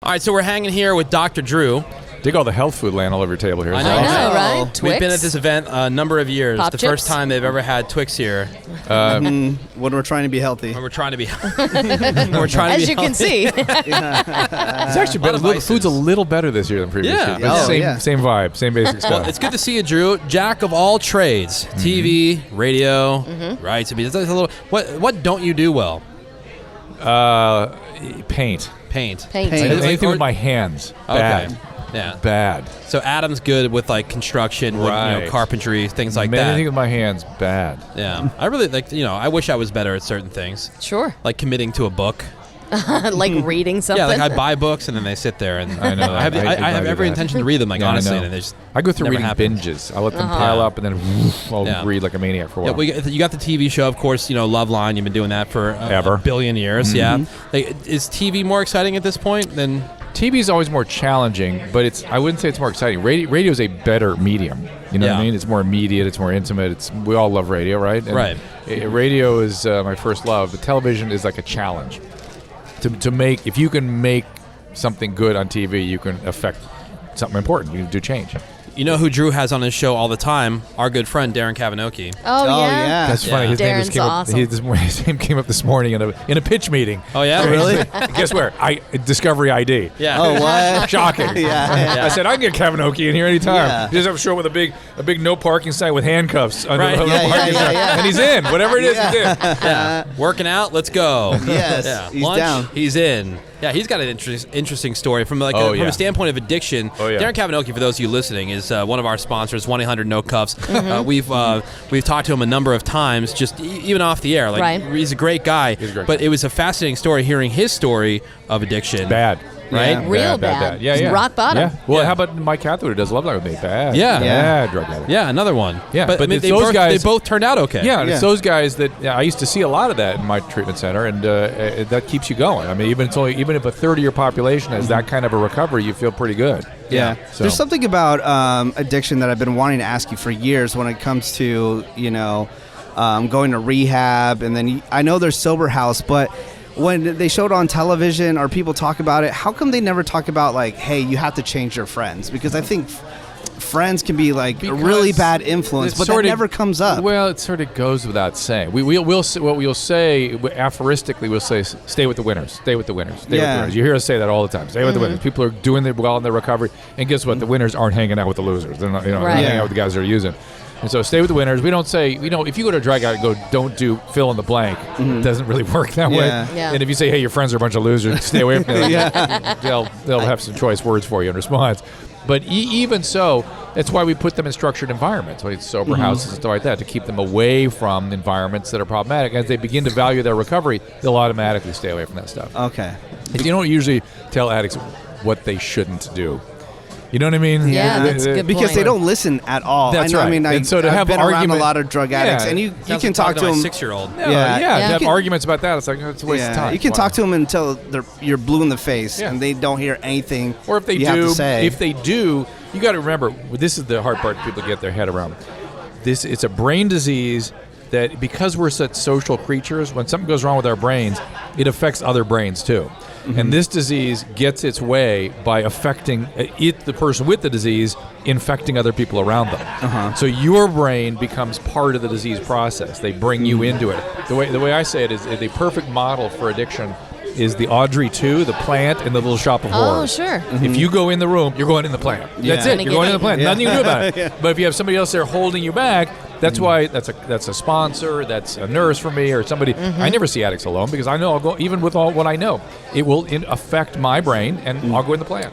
All right, so we're hanging here with Dr. Drew. Dig all the health food laying all over your table here. I know, right? We've Twix? been at this event a number of years. Pop the chips? first time they've ever had Twix here. When we're trying to be healthy. When we're trying to be we're trying to As be you can see. It's actually better. The food's a little better this year than previous Yeah. years. But Oh, yeah. same vibe, same basic stuff. Well, it's good to see you, Drew. Jack of all trades. TV, radio, right? I mean, it's a little. What don't you do well? Paint. Paint. Paint. Anything with my hands. Bad. Okay. Yeah. Bad. So Adam's good with like construction, with, Right. carpentry, things like that. Anything with my hands. Bad. Yeah. I really like. I wish I was better at certain things, Sure. like committing to a book. Like reading something. Yeah, like I buy books and then they sit there and I know. I have, I have every intention to read them. Like Yeah, I honestly, know. and they just I go through never reading happen. binges. I let them pile up and then I'll Yeah. read like a maniac for a Yeah, while. you got the TV show, of course. Love Line. You've been doing that for Ever. a billion years. Yeah. Like, is TV more exciting at this point than? TV is always more challenging, but I wouldn't say it's more exciting. Radio is a better medium. You know what I Yeah. mean? It's more immediate. It's more intimate. We all love radio, right? And Right. Radio is my first love. The television is like a challenge. To make, if you can make something good on TV, you can affect something important. You can do change. You know who Drew has on his show all the time? Our good friend Darren Kavanaugh. Oh, yeah. That's funny. His name just Darren's came awesome. up. His name came up this morning in a pitch meeting. Oh yeah, Really? Guess where? Discovery ID. Yeah. Oh, what? Shocking. Yeah. I said I can get Kavanaugh in here anytime. Yeah. He just have to show up with a big no parking sign with handcuffs under Right. the Yeah, parking yeah, sign. yeah. And he's in. Whatever it is, he's in. Yeah. Working out. Let's go. Yes, Yeah. he's Lunch. down. He's in. Yeah, he's got an interesting story from from yeah. a standpoint of addiction. Oh, yeah. Darren Kavanaugh, for those of you listening, is one of our sponsors. 1-800-NO-CUFFS. We've talked to him a number of times, just even off the air. Like Right. he's a great guy. He's a great but guy. it was a fascinating story hearing his story of addiction. Bad. Right? Yeah. Real bad. Yeah. Rock bottom. Yeah. Well, Yeah. how about Mike Cathwood, who does Love Line with me? Bad. Yeah. Bad drug addict. Yeah, another one. Yeah, but but I mean, it's they those both, guys- they both turned out okay. Yeah, and Yeah. it's those guys that I used to see a lot of that in my treatment center, and that keeps you going. I mean, even if a third of your population has that kind of a recovery, you feel pretty good. Yeah. So- There's something about addiction that I've been wanting to ask you for years when it comes to, going to rehab. And then I know there's Sober House, but when they showed on television or people talk about it, how come they never talk about, like, hey, you have to change your friends? Because I think friends can be like a really bad influence, It but that sort of- never comes up. Well, it sort of goes without saying. We'll say, what we'll say aphoristically, we'll say, stay with the winners. Stay with the winners. Stay with the Yeah. winners. You hear us say that all the time. Stay with the winners. People are doing well in their recovery, and guess what? The winners aren't hanging out with the losers. They're not, they're Right. hanging out with the guys that are using. And so stay with the winners. We don't say, if you go to a drag out and go, don't do fill in the blank, it doesn't really work that way. Yeah. And if you say, hey, your friends are a bunch of losers, stay away from them. They'll have some choice words for you in response. But even so, that's why we put them in structured environments, like sober houses and stuff like that, to keep them away from environments that are problematic. As they begin to value their recovery, they'll automatically stay away from that stuff. Okay. You don't usually tell addicts what they shouldn't do. You know what I mean? Yeah, that's a good Because point. they don't listen at all. That's I right. mean, And so to I've have been around a argument- lot of drug addicts, Yeah. and you Sounds can like talk talking to my them. 6-year-old. Yeah, Yeah. to have You can- arguments about that, it's like, it's a waste of time. You can Why? talk to them until you're blue in the face, Yeah. and they don't hear anything. Or if they you have do, to say. if they do, you got to remember, this is the hard part people get their head around. It's a brain disease that, because we're such social creatures, when something goes wrong with our brains, it affects other brains too. And this disease gets its way by affecting the person with the disease, infecting other people around them. So your brain becomes part of the disease process. They bring you into it. The way I say it is, the perfect model for addiction is the Audrey 2, the plant, and the Little Shop of Horrors. Oh, sure. If you go in the room, you're going in the plant. Yeah. That's it. You're going in the plant. Yeah. Nothing you can do about it. But if you have somebody else there holding you back, that's why that's a sponsor, that's a nurse for me, or somebody. I never see addicts alone because I know I'll go, even with all what I know, it will affect my brain, and I'll go in the plant.